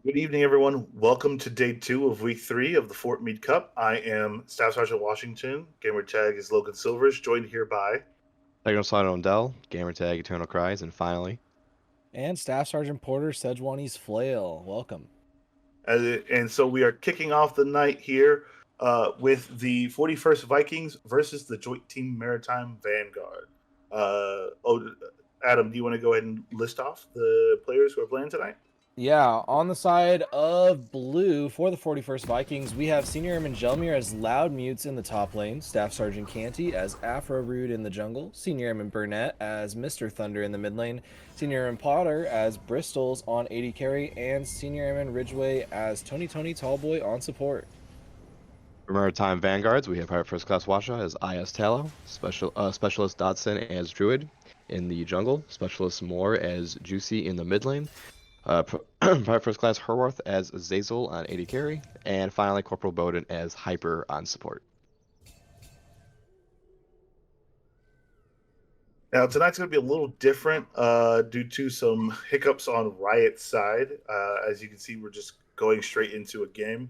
Good evening, everyone. Welcome to day 2 of week 3 of the Fort Meade Cup. I am Staff Sergeant Washington. Gamer tag is Logan Silvers, joined here by. Techno Slaughter Ondell, Gamertag Eternal Cries, and finally, And Staff Sergeant Porter Sejuani's Flail. Welcome. And so we are kicking off the night here with the 41st Vikings versus the Joint Team Maritime Vanguard. Adam, do you want to go ahead and list off the players who are playing tonight? Yeah, on the side of blue for the 41st Vikings, we have Senior Airman Jelmir as Loud Mutes in the top lane, Staff Sergeant Canty as Afro Rude in the jungle, Senior Airman Burnett as Mr. Thunder in the mid lane, Senior Airman Potter as Bristol's on 80 carry, and Senior Airman Ridgeway as Tony Tallboy on support. for Maritime Vanguards, we have our First Class Washa as IS Tallow, Specialist Dodson as Druid in the jungle, Specialist Moore as Juicy in the mid lane, Private First Class Herworth as Zazel on 80 carry, and finally Corporal Bowden as Hyper on support. Now, tonight's going to be a little different due to some hiccups on Riot's side. As you can see, we're just going straight into a game.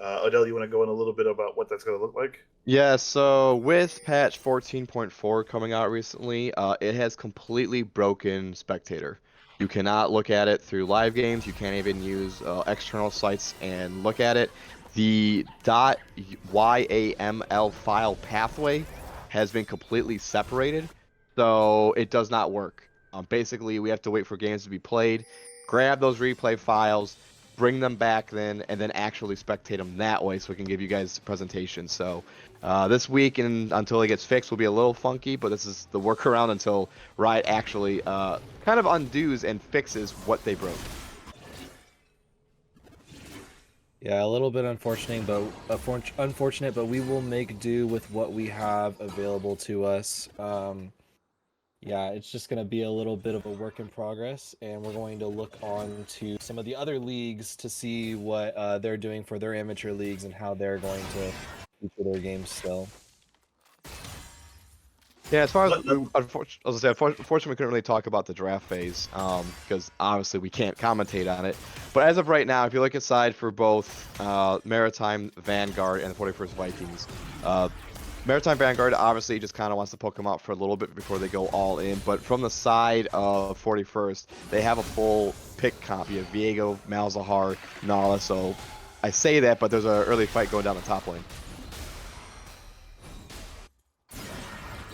Odell, you want to go in a little bit about what that's going to look like? Yeah, so with patch 14.4 coming out recently, it has completely broken Spectator. You cannot look at it through live games. You can't even use external sites and look at it. The .yaml file pathway has been completely separated, so it does not work. Basically, we have to wait for games to be played, grab those replay files, bring them back then, and then actually spectate them that way so we can give you guys a presentation. So this week and until it gets fixed will be a little funky, but this is the workaround until Riot actually kind of undoes and fixes what they broke. Yeah, a little bit unfortunate, but we will make do with what we have available to us. Yeah, it's just going to be a little bit of a work in progress, and we're going to look on to some of the other leagues to see what they're doing for their amateur leagues and how they're going to feature their games still. Yeah, as far as unfortunately, we couldn't really talk about the draft phase because obviously we can't commentate on it. But as of right now, if you look aside for both Maritime Vanguard and the 41st Vikings, Maritime Vanguard obviously just kind of wants to poke them out for a little bit before they go all in. But from the side of 41st, they have a full pick comp. You have Viego, Malzahar, Nala. So I say that, but there's an early fight going down the top lane.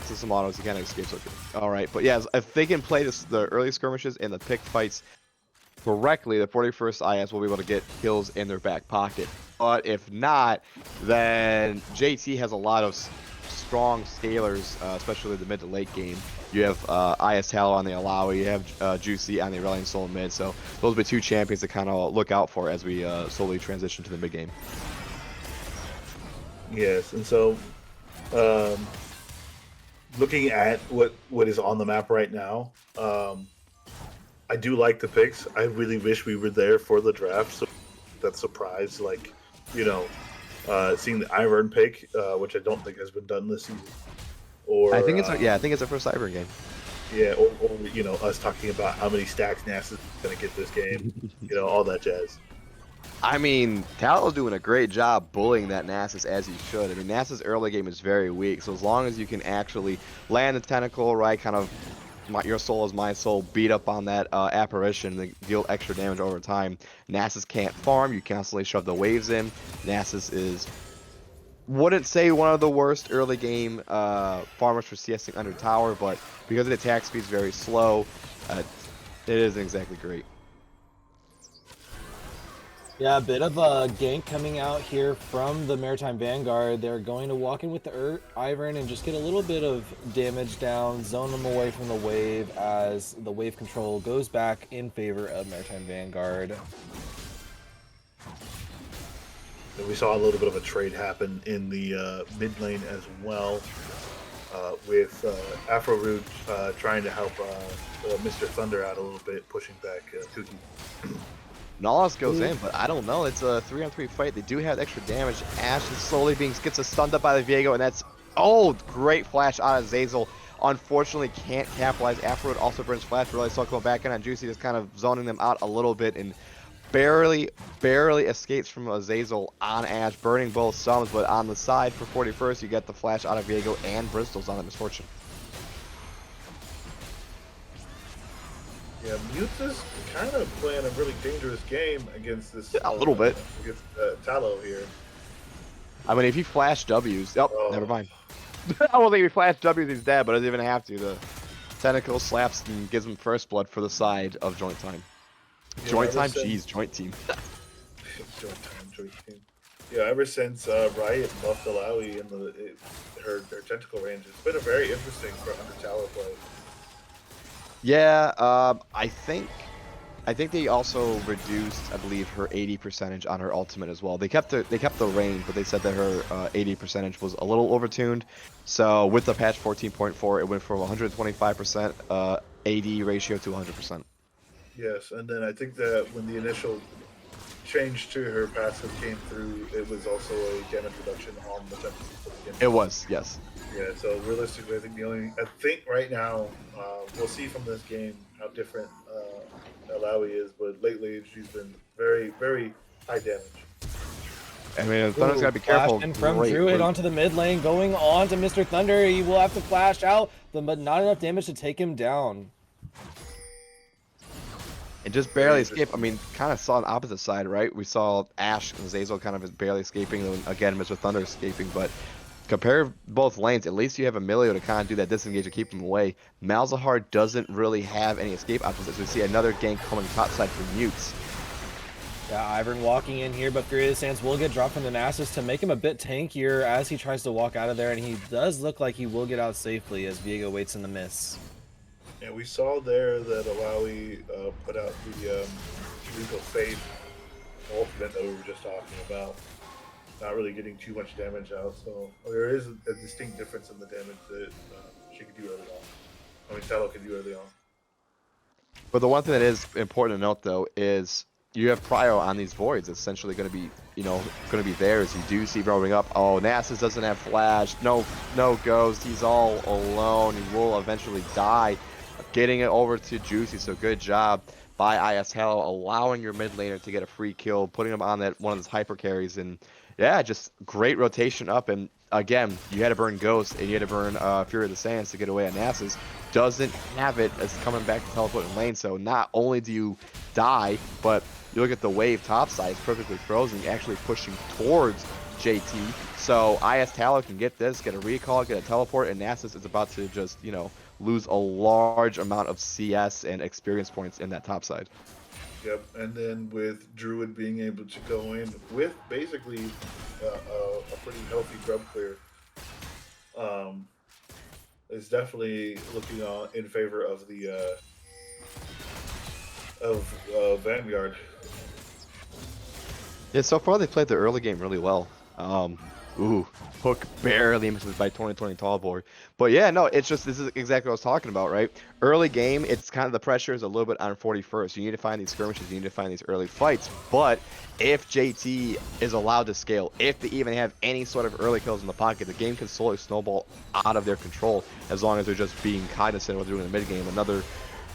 Some autos, you can't escape so good. All right, but yeah, if they can play the early skirmishes and the pick fights correctly, the 41st IS will be able to get kills in their back pocket. But if not, then JT has a lot of strong scalers, especially the mid to late game. You have IS Tallow on the Alawi, you have Juicy on the Aurelion Soul mid, so those will be two champions to kind of look out for as we slowly transition to the mid game. Yes, and so looking at what is on the map right now, I do like the picks. I really wish we were there for the draft, so that surprise, like, seeing the Ivern pick, which I don't think has been done this season. Or I think it's a first Ivern game. Yeah, or us talking about how many stacks Nasus is going to get this game, all that jazz. I mean, Talow's doing a great job bullying that Nasus as he should. I mean, Nasus' early game is very weak, so as long as you can actually land the tentacle, right, kind of your soul is my soul, beat up on that apparition and deal extra damage over time, Nasus can't farm, you constantly shove the waves in. Nasus is, wouldn't say one of the worst early game farmers for CSing under tower, but because the attack speed is very slow, it isn't exactly great. Yeah, a bit of a gank coming out here from the Maritime Vanguard. They're going to walk in with the Ivern and just get a little bit of damage down, zone them away from the wave as the wave control goes back in favor of Maritime Vanguard. And we saw a little bit of a trade happen in the mid lane as well, with Afro Root trying to help Mr. Thunder out a little bit, pushing back Kuki. Nautilus goes in, but I don't know. It's a 3-on-3 fight. They do have extra damage. Ash is slowly gets stunned up by the Viego, and that's great flash out of Zazel. Unfortunately, can't capitalize. Afterward also burns flash. Really saw coming back in on Juicy, just kind of zoning them out a little bit and barely escapes from Azazel on Ash, burning both summons, but on the side for 41st, you get the flash out of Viego and Bristol's on the Misfortune. Yeah, Mutes is kind of playing a really dangerous game against this. A little bit. Against Tallow here. I mean, if he flash W's, Oh. never mind. I don't think if he flash W's, he's dead, but doesn't even have to. The tentacle slaps and gives him first blood for the side of joint time. Yeah, Joint ever time? since- Jeez, joint team. joint team. Yeah, ever since Riot buffed Alawi in her tentacle range, it's been a very interesting for under tower play. Yeah, I think they also reduced, I believe, her 80 percentage on her ultimate as well. They kept the range, but they said that her 80 percentage was a little overtuned. So with the patch 14.4, it went from 125% AD ratio to 100%. Yes, and then I think that when the initial change to her passive came through, it was also a damage reduction on the tentacle. It was, yes. Yeah, so realistically, I think right now, we'll see from this game how different Alawi is, but lately she's been very, very high damage. I mean, Thunder's gotta be careful. And from Great Druid route. onto the mid lane, going on to Mr. Thunder. He will have to flash out, but not enough damage to take him down. It just barely escaped. I mean, kind of saw an opposite side, right? We saw Ash and Zazel kind of barely escaping, and again, Mr. Thunder escaping, but compare both lanes, at least you have Emilio to kind of do that disengage to keep him away. Malzahar doesn't really have any escape options, as we see another gank coming top side for Mutes. Yeah, Ivern walking in here, but Fury of the Sands will get dropped from the Nasus to make him a bit tankier as he tries to walk out of there, and he does look like he will get out safely as Viego waits in the miss. And we saw there that Alawi put out the Leap of Faith ultimate that we were just talking about. Not really getting too much damage out, so there is a distinct difference in the damage that she could do early on. I mean, Tallow could do early on. But the one thing that is important to note, though, is you have Prio on these voids. It's essentially going to be, going to be theirs. You do see rolling up. Oh, Nasus doesn't have flash. No ghost. He's all alone. He will eventually die. Getting it over to Juicy. So good job by IS Halo, allowing your mid laner to get a free kill, putting him on that one of those hyper carries, and yeah, just great rotation up. And again, you had to burn Ghost and you had to burn Fury of the Sands to get away on Nasus. Doesn't have it as coming back to teleport in lane. So not only do you die, but you look at the wave topside, it's perfectly frozen, actually pushing towards JT. So IS Tallow can get this, get a recall, get a teleport, and Nasus is about to just, lose a large amount of CS and experience points in that topside. Yep, and then with Druid being able to go in with basically a pretty healthy grub clear, is definitely looking in favor of the Vanguard. Yeah, so far they played the early game really well. Hook barely misses by 2020 tall boy. But yeah, no, it's just, this is exactly what I was talking about, right? Early game, it's kind of the pressure is a little bit on 41st. You need to find these skirmishes, you need to find these early fights. But if JT is allowed to scale, if they even have any sort of early kills in the pocket, the game can slowly snowball out of their control as long as they're just being cognizant of what they're doing in the mid game. Another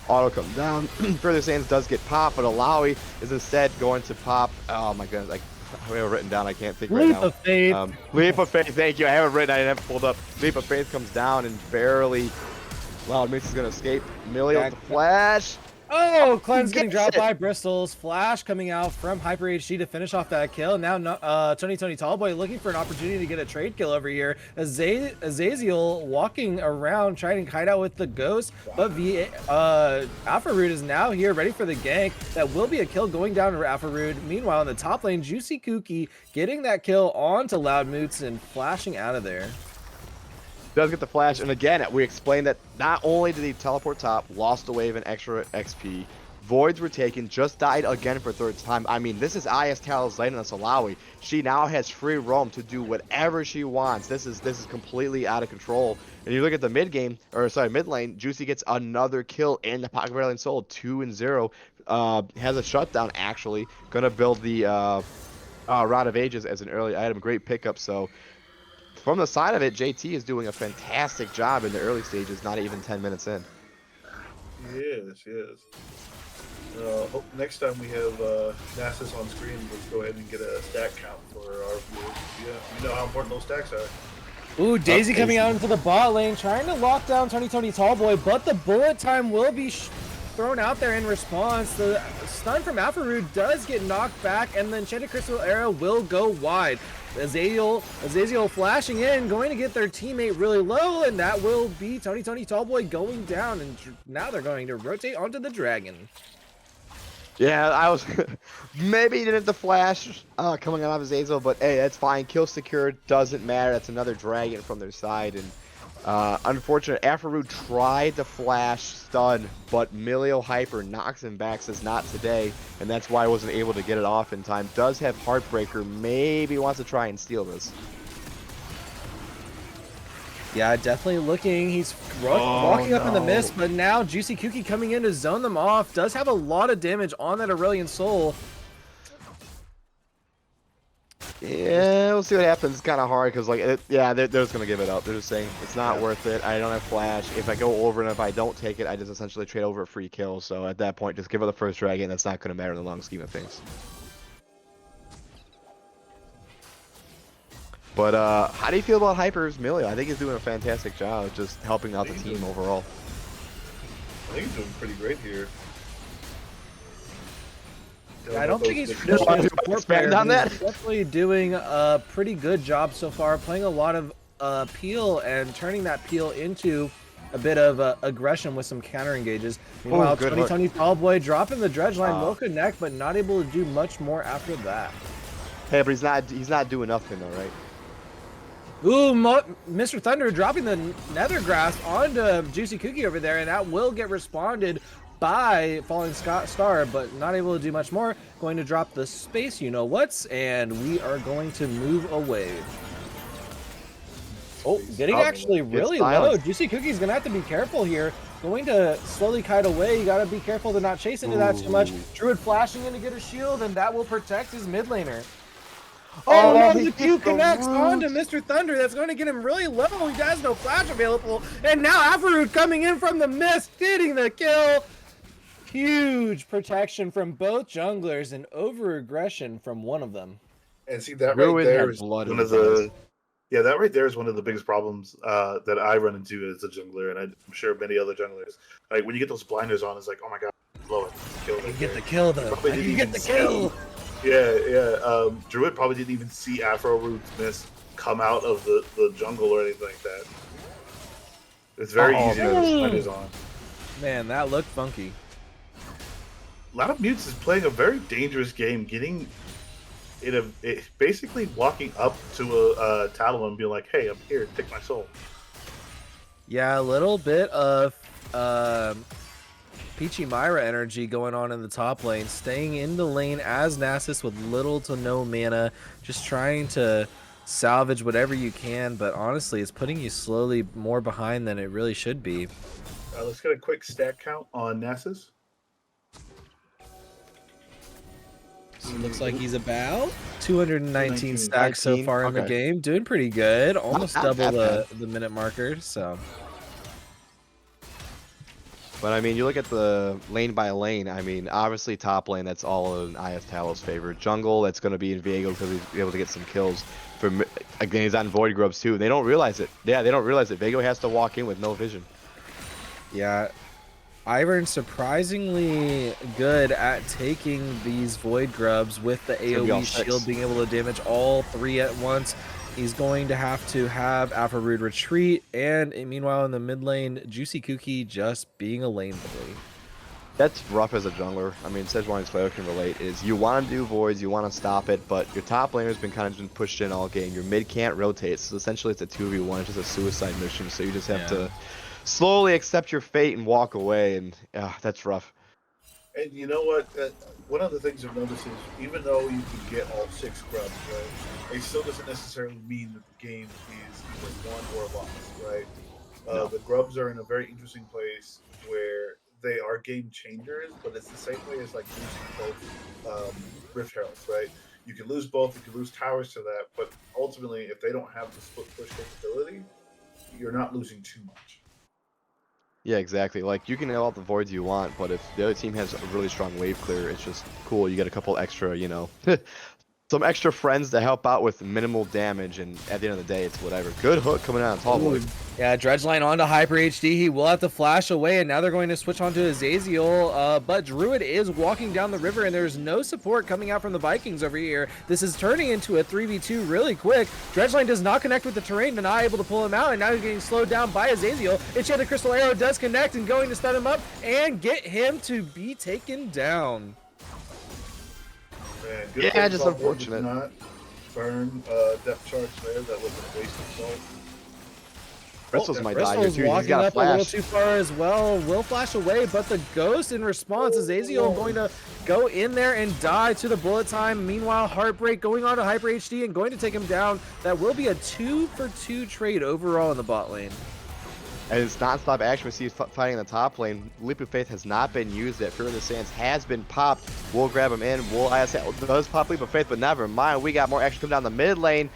auto come down. Further Sands does get popped, but Alawi is instead going to pop. Oh my goodness, I have it written down. I can't think right now. Leap of Faith. Leap of Faith. Thank you. I have it written. I didn't have it pulled up. Leap of Faith comes down and barely. Loud Mix is gonna escape. Emilio with the flash. Oh, Cleanse getting gets dropped it. by Bristol's. Flash coming out from Hyper HD to finish off that kill. Now, Tony Tallboy looking for an opportunity to get a trade kill over here. Azazel walking around trying to kite out with the Ghost, but Alpha Rude is now here ready for the gank. That will be a kill going down to Alpha Rude. Meanwhile, in the top lane, Juicy Kooky getting that kill onto Loud Moots and flashing out of there. Does get the flash, and again, we explained that not only did he teleport top, lost a wave and extra XP, voids were taken, just died again for third time. I mean, this is IS Tal's lane on Salawi. She now has free roam to do whatever she wants. This is completely out of control. And you look at the mid lane, Juicy gets another kill in the Pocket of Lane Soul, 2-0. Has a shutdown actually. Gonna build the Rod of Ages as an early item. Great pickup. So from the side of it, JT is doing a fantastic job in the early stages, not even 10 minutes in. Yes. Next time we have Nasus on screen, let's go ahead and get a stack count for our viewers. Yeah, you know how important those stacks are. Ooh, Daisy coming Daisy. out into the bot lane, trying to lock down Tony Tallboy, but the bullet time will be thrown out there in response. The stun from Alpharude does get knocked back, and then Enchanted Crystal Arrow will go wide. Azazel flashing in, going to get their teammate really low, and that will be Tony Tallboy going down, and now they're going to rotate onto the dragon. Yeah, I was maybe he didn't have the flash coming out of Azazel, but hey, that's fine. Kill secured, doesn't matter. That's another dragon from their side, and unfortunate. Alpharude tried to flash stun, but Milio Hyper knocks him back, says not today, and that's why I wasn't able to get it off in time. Does have Heartbreaker, maybe wants to try and steal this. Yeah, definitely looking. He's walking up in the mist, but now Juicy Kookie coming in to zone them off. Does have a lot of damage on that Aurelion Soul. Yeah, we'll see what happens. It's kind of hard because, like, they're just going to give it up. They're just saying, it's not worth it. I don't have flash. If I go over and if I don't take it, I just essentially trade over a free kill. So at that point, just give her the first dragon. That's not going to matter in the long scheme of things. But how do you feel about Hyper's Milio? I think he's doing a fantastic job just helping out the team overall. I think he's doing pretty great here. Yeah, I don't think he's traditionally a support player, on but that. he's definitely doing a pretty good job so far, playing a lot of peel and turning that peel into a bit of aggression with some counter engages. Meanwhile, Tony Tallboy dropping the dredge line will connect, but not able to do much more after that. Hey, but he's not doing nothing though, right? Ooh, Mr. Thunder dropping the Nether Grasp onto Juicy Kookie over there, and that will get responded by Falling Star, but not able to do much more. Going to drop the space, you know what's, and we are going to move away. Oh, getting actually really low. Juicy Cookie's gonna have to be careful here. Going to slowly kite away. You gotta be careful to not chase into that too much. Druid flashing in to get a shield, and that will protect his mid laner. Oh no, the Q connects onto Mr. Thunder. That's going to get him really low. He has no flash available. And now Alpharude coming in from the mist, getting the kill. Huge protection from both junglers and over-aggression from one of them. And see, that right there is one of the... Yeah, that right there is one of the biggest problems that I run into as a jungler, and I'm sure many other junglers. Like, when you get those blinders on, it's like, oh my god, blow it. Kill it. You get the kill, though. You get the kill. Yeah. Druid probably didn't even see Alpharude's mist come out of the jungle or anything like that. It's very easy to have blinders on. Man, that looked funky. A lot of Mutes is playing a very dangerous game, getting basically walking up to a Talon and being like, hey, I'm here, take my soul. Yeah, a little bit of Peachy Myra energy going on in the top lane, staying in the lane as Nasus with little to no mana, just trying to salvage whatever you can, but honestly, it's putting you slowly more behind than it really should be. Let's get a quick stat count on Nasus. So it looks like he's about 219 stacks so far in the game. Doing pretty good. Almost double the minute marker, so. But I mean, you look at the lane by lane. I mean, obviously top lane, that's all in IS Talos' favor. Jungle, that's going to be in Viego because he's able to get some kills. Again, he's on Void Grubs too. They don't realize it. Yeah, they don't realize it. Viego has to walk in with no vision. Yeah, Ivern surprisingly good at taking these Void Grubs with the AoE shield, being able to damage all three at once. He's going to have Alpharude retreat, and meanwhile in the mid lane, Juicy Kookie just being a lane bully. That's rough as a jungler. I mean, Sejuani's player can relate, is you want to do voids, you want to stop it, but your top laner's been kind of been pushed in all game. Your mid can't rotate, so essentially it's a 2v1, it's just a suicide mission, so you just have to slowly accept your fate and walk away, and that's rough. And you know what? One of the things I've noticed is even though you can get all 6 grubs, right, it still doesn't necessarily mean that the game is either won or lost, right? No. The grubs are in a very interesting place where they are game changers, but it's the same way as like losing both Rift Heralds, right? You can lose both, you can lose towers to that, but ultimately, if they don't have the split push capability, you're not losing too much. Yeah, exactly. Like, you can have all the voids you want, but if the other team has a really strong wave clear, it's just cool. You get a couple extra, you know, some extra friends to help out with minimal damage, and at the end of the day, it's whatever. Good hook coming out on Tall Boy. Ooh, yeah, Dredgeline onto Hyper HD. He will have to flash away, and now they're going to switch onto Azaziel. But Druid is walking down the river, and there's no support coming out from the Vikings over here. This is turning into a 3v2 really quick. Dredgeline does not connect with the terrain, but not able to pull him out, and now he's getting slowed down by Azaziel. Enchanted Crystal Arrow does connect and going to stun him up and get him to be taken down. Man, good Yeah, thing just Tall Boy did unfortunate. not burn depth charge there. That was a waste of salt. Bristles might die here Bristol's too. He's walking got a up a little flash. too far as well. Will flash away, but the ghost in response is Azaziel going to go in there and die to the bullet time. Meanwhile, Heartbreak going on to Hyper HD and going to take him down. That will be a 2-for-2 trade overall in the bot lane. And it's non-stop action. We see fighting in the top lane. Leap of Faith has not been used yet. Fear of the Sands has been popped. We'll grab him in. Does pop Leap of Faith, but never mind. We got more action coming down the mid lane.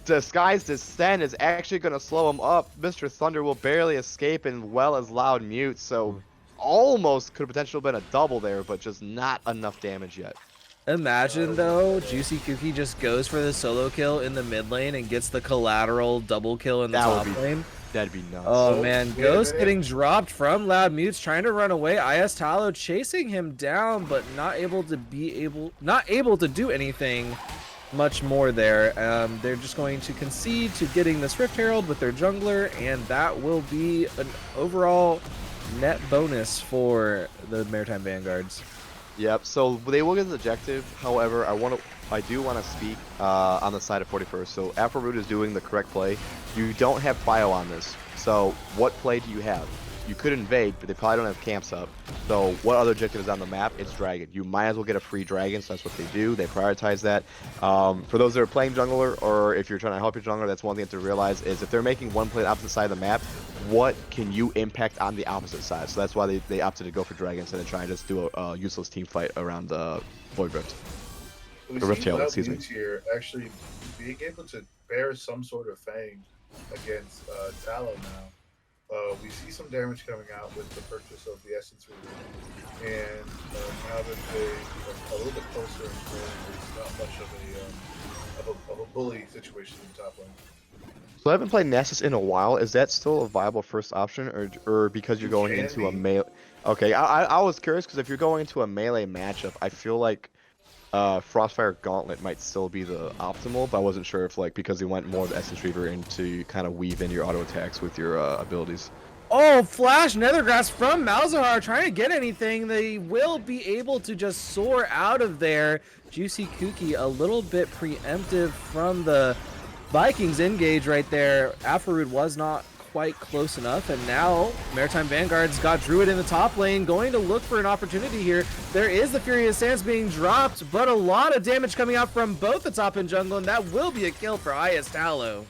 Disguised Descent is actually going to slow him up. Mr. Thunder will barely escape, and well as Loud Mute, so almost could have potentially been a double there, but just not enough damage yet. Imagine though, Juicy Cookie just goes for the solo kill in the mid lane and gets the collateral double kill in the top lane. That'd be nuts. Oh man, Ghost getting dropped from Loud Mutes, trying to run away. IS Tallow chasing him down, but not able to do anything much more there. They're just going to concede to getting this Rift Herald with their jungler, and that will be an overall net bonus for the Maritime Vanguards. Yep. So they will get the objective. However, I do want to speak on the side of 41st. So Afroroot is doing the correct play. You don't have bio on this. So what play do you have? You could invade, but they probably don't have camps up. So what other objective is on the map? It's dragon. You might as well get a free dragon, so that's what they do. They prioritize that. For those that are playing jungler, or if you're trying to help your jungler, that's one thing to realize is if they're making one play on the opposite side of the map, what can you impact on the opposite side? So that's why they opted to go for dragons and then try and just do a useless team fight around the Void Rift. We The Rift see Tail, Loud excuse me. Mutes here actually being able to bear some sort of fang against Tallow now. We see some damage coming out with the purchase of the Essence Root, and now that they're a little bit closer, it's not much of a bully situation in the top lane. So I haven't played Nasus in a while. Is that still a viable first option, or because you're going into a melee? Okay, I was curious because if you're going into a melee matchup, I feel like Frostfire Gauntlet might still be the optimal, but I wasn't sure if because you went more of the Essence Reaver into kind of weave in your auto attacks with your abilities. Oh, Flash Nethergrass from Malzahar trying to get anything. They will be able to just soar out of there. Juicy Kooky a little bit preemptive from the Vikings engage right there. Afrorude was not quite close enough, and now Maritime Vanguard's got Druid in the top lane, going to look for an opportunity here. There is the Furious Sands being dropped, but a lot of damage coming out from both the top and jungle, and that will be a kill for IS Tallow.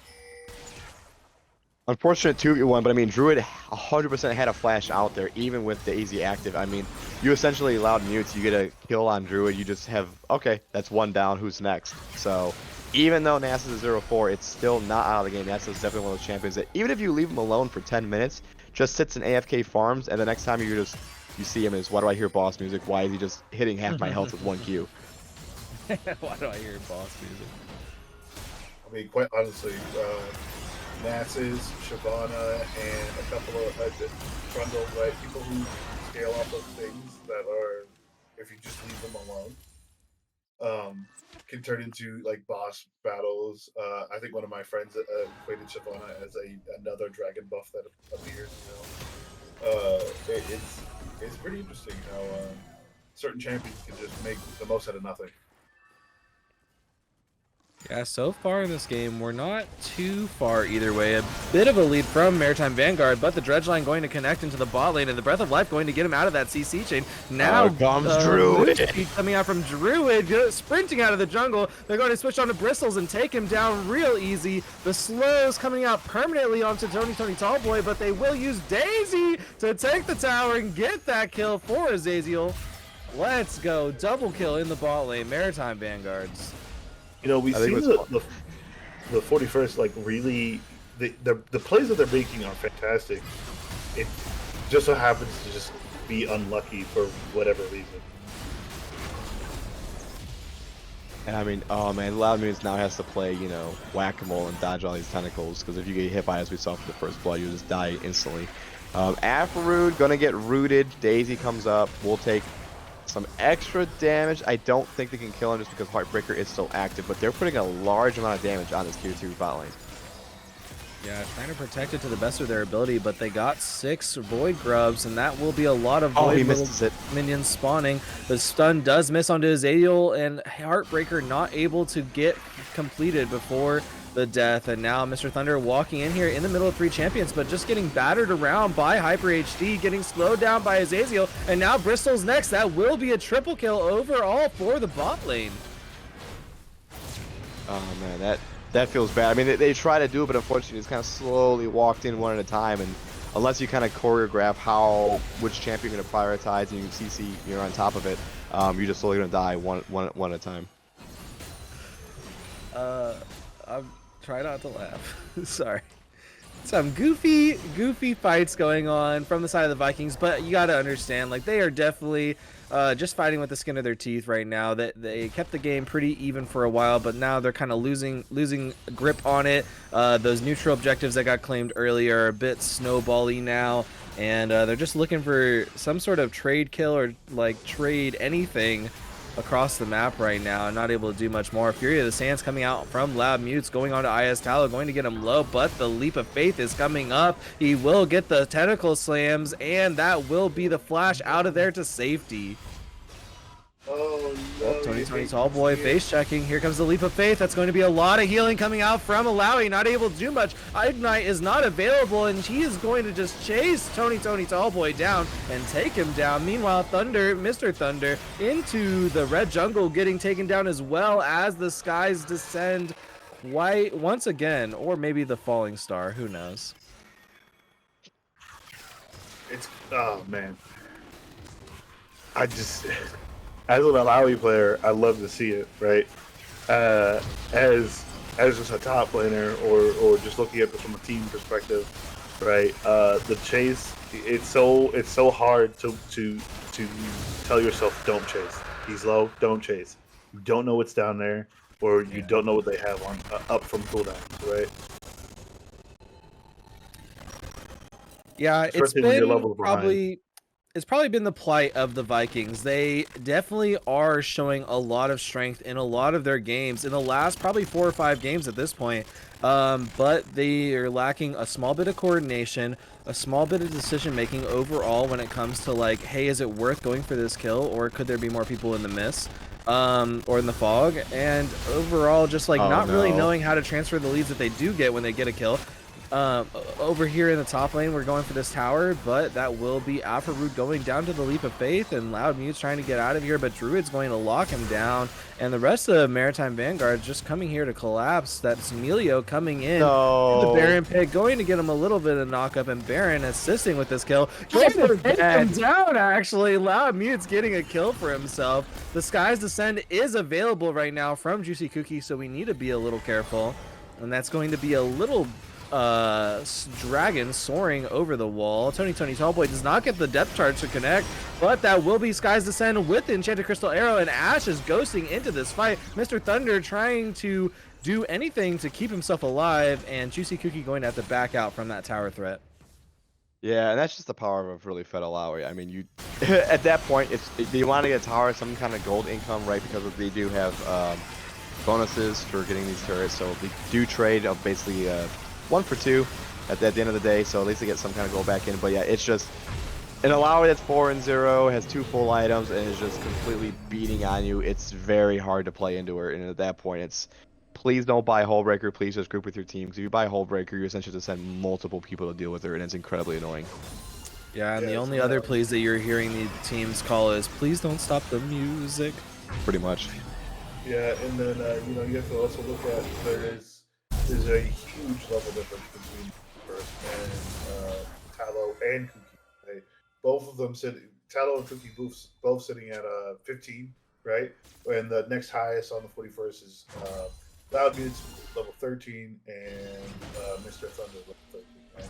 Unfortunate 2v1, but I mean, Druid 100% had a flash out there, even with the easy active. I mean, you essentially Loud Mutes, you get a kill on Druid, you just have, okay, that's one down, who's next? So, even though Nasus is 0-4, it's still not out of the game. Nasus is definitely one of those champions that, even if you leave him alone for 10 minutes, just sits in AFK farms, and the next time you see him is, why do I hear boss music? Why is he just hitting half my health with one Q? Why do I hear boss music? I mean, quite honestly, Nasus, Shyvana, and a couple of Trundle, right? People who scale off of things that are, if you just leave them alone, can turn into like boss battles. I think one of my friends equated Shyvana as another dragon buff that appears. It's pretty interesting how certain champions can just make the most out of nothing. Yeah, so far in this game, we're not too far either way. A bit of a lead from Maritime Vanguard, but the Dredgeline going to connect into the bot lane, and the Breath of Life going to get him out of that CC chain. Now comes Druid. Coming out from Druid, sprinting out of the jungle. They're going to switch on to Bristles and take him down real easy. The slows coming out permanently onto Tony Tallboy, but they will use Daisy to take the tower and get that kill for Azaziel. Let's go. Double kill in the bot lane. Maritime Vanguards. You know, we see the 41st, like, really, the plays that they're making are fantastic. It just so happens to just be unlucky for whatever reason. And I mean, oh man, Loud Moons now has to play, you know, whack-a-mole and dodge all these tentacles, because if you get hit by, as we saw for the first blood, you just die instantly. Afrood gonna get rooted. Daisy comes up. We'll take some extra damage. I don't think they can kill him just because Heartbreaker is still active, but they're putting a large amount of damage on this tier 2 bot lane. Yeah, trying to protect it to the best of their ability, but they got 6 Void Grubs, and that will be a lot of Void he misses it. minions spawning. The stun does miss onto Azadiel, and Heartbreaker not able to get completed before the death. And now Mr. Thunder walking in here in the middle of 3 champions, but just getting battered around by Hyper HD, getting slowed down by Azaziel, and now Bristol's next. That will be a triple kill overall for the bot lane. Oh man, that feels bad. I mean, they try to do it, but unfortunately, it's kind of slowly walked in one at a time. And unless you kind of choreograph which champion you're going to prioritize, and you CC, you're on top of it, you're just slowly going to die one at a time. I'm trying not to laugh. Sorry. Some goofy fights going on from the side of the Vikings, but you got to understand, like, they are definitely just fighting with the skin of their teeth right now. That they kept the game pretty even for a while, but now they're kind of losing grip on it. Those neutral objectives that got claimed earlier are a bit snowbally now, and they're just looking for some sort of trade kill or like trade anything across the map right now, and not able to do much more. Fury of the Sands coming out from Loud Mutes, going on to IS Tallow, going to get him low, but the Leap of Faith is coming up. He will get the tentacle slams, and that will be the flash out of there to safety. Oh no! Tony Tallboy face checking. Here comes the Leap of Faith. That's going to be a lot of healing coming out from Alawi. Not able to do much. Ignite is not available, and he is going to just chase Tony Tallboy down and take him down. Meanwhile, Mr. Thunder, into the red jungle, getting taken down as well as the skies descend white once again, or maybe the falling star. Who knows? Oh man! I just. As an Alawi player, I love to see it, right? As just a top laner, or just looking at this from a team perspective, right? The chase, it's so hard to tell yourself don't chase. He's low, don't chase. You don't know what's down there, or you don't know what they have on up from cooldown, right? Yeah, Especially when you're levels behind. It's probably been the plight of the Vikings. They definitely are showing a lot of strength in a lot of their games in the last probably 4 or 5 games at this point. But they are lacking a small bit of coordination, a small bit of decision making overall when it comes to like, hey, is it worth going for this kill, or could there be more people in the mist? Or in the fog, and overall just like not really knowing how to transfer the leads that they do get when they get a kill. Over here in the top lane, we're going for this tower, but that will be Afrood going down to the Leap of Faith, and Loud Mute's trying to get out of here, but Druid's going to lock him down, and the rest of Maritime Vanguard just coming here to collapse. That's Emilio coming in to the Baron pit, going to get him a little bit of knock up, and Baron assisting with this kill. Going to take him down, actually. Loud Mute's getting a kill for himself. The Skies Descend is available right now from Juicy Cookie, so we need to be a little careful, and that's going to be a little dragon soaring over the wall. Tony Tallboy does not get the depth charge to connect, but that will be Skies Descend with the Enchanted Crystal Arrow, and Ash is ghosting into this fight. Mr. Thunder trying to do anything to keep himself alive, and Juicy Cookie going to have to back out from that tower threat. Yeah, and that's just the power of a really fed Alawi. I mean, you at that point, you want to get a tower, some kind of gold income, right? Because they do have bonuses for getting these turrets, so they do trade of basically 1 for 2 at the end of the day, so at least they get some kind of gold back in. But yeah, it's just an Alawi that's 4-0, has 2 full items, and is just completely beating on you. It's very hard to play into her, and at that point, it's please don't buy Hullbreaker, please just group with your team, because if you buy Hullbreaker, you essentially just send multiple people to deal with her, and it's incredibly annoying. Yeah, and the only other pleas that you're hearing the teams call is, please don't stop the music. Pretty much. Yeah, and then you have to also look at there's a huge level difference between First and Tallow and Cookie. Right? Both of them Tallow and Cookie both sitting at 15, right? And the next highest on the 41st is Loud Mute's level 13 and Mr. Thunder level 13. Right?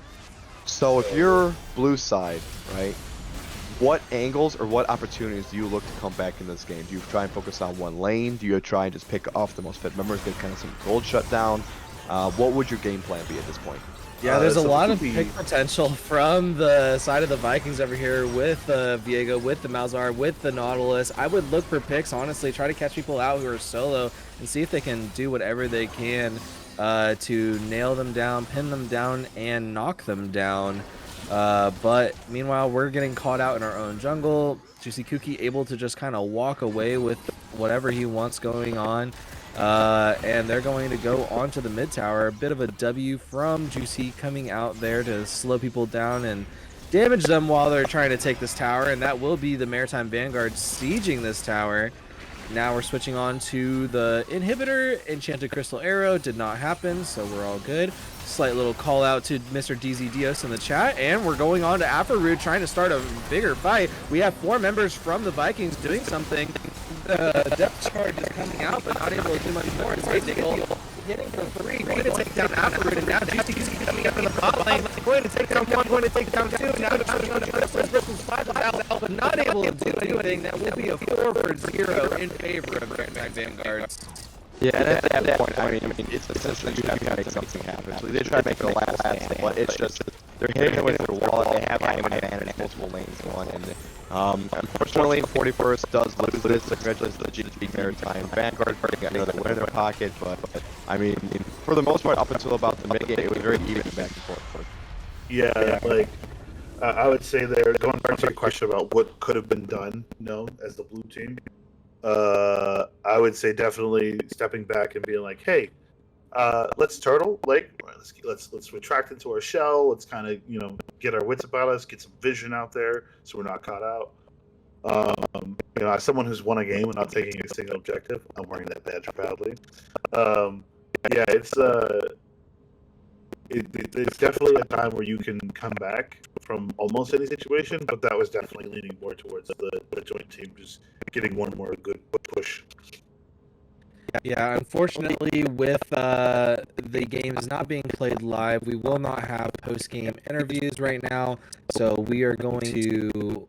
So if you're blue side, right? What angles or what opportunities do you look to come back in this game? Do you try and focus on one lane? Do you try and just pick off the most fit members, get kind of some gold shutdown? What would your game plan be at this point? Yeah, there's a so lot it of could be- pick potential from the side of the Vikings over here with Viego, with the Malzahar, with the Nautilus. I would look for picks, honestly, try to catch people out who are solo and see if they can do whatever they can to nail them down, pin them down, and knock them down. But meanwhile, we're getting caught out in our own jungle. Juicy Kuki able to just kind of walk away with whatever he wants going on. And they're going to go onto the mid tower. A bit of a W from Juicy coming out there to slow people down and damage them while they're trying to take this tower. And that will be the Maritime Vanguard sieging this tower. Now we're switching on to the inhibitor. Enchanted Crystal Arrow did not happen, so we're all good. Slight little call out to Mr. DZ Dios in the chat, and we're going on to Afrorude trying to start a bigger fight. We have 4 members from the Vikings doing something. The depth charge is coming out, but not able to do much more. It's hitting for 3, going to take down Afrorude, and now GCC coming up in the bot lane, going to take down 1, going to take down 2. Now they're switching on to Christmas versus 5 without, but not able to do anything. That will be a 4 for 0 in favor of Maritime Vanguards. Yeah, and at that point, I mean, it's essentially you have to make something happen. So they try to make it a last stand, but it's just they're hitting it with their wall. They have time advantage, multiple lanes going, and unfortunately, 41st does lose this. Congratulations to the GG Maritime Vanguard for getting another win in their pocket, but I mean, for the most part, up until about the mid game, it was very even back and forth. Yeah, like I would say there, going back to your question about what could have been done, as the blue team, I would say definitely stepping back and being like, hey, let's turtle, like let's retract into our shell, let's kind of get our wits about us, get some vision out there so we're not caught out. As someone who's won a game and not taking a single objective, I'm wearing that badge proudly. Yeah, it's definitely a time where you can come back from almost any situation, but that was definitely leaning more towards the joint team just getting one more good push. Yeah, unfortunately, with the games not being played live, we will not have post-game interviews right now, so we are going to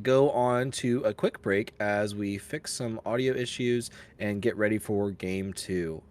go on to a quick break as we fix some audio issues and get ready for Game 2.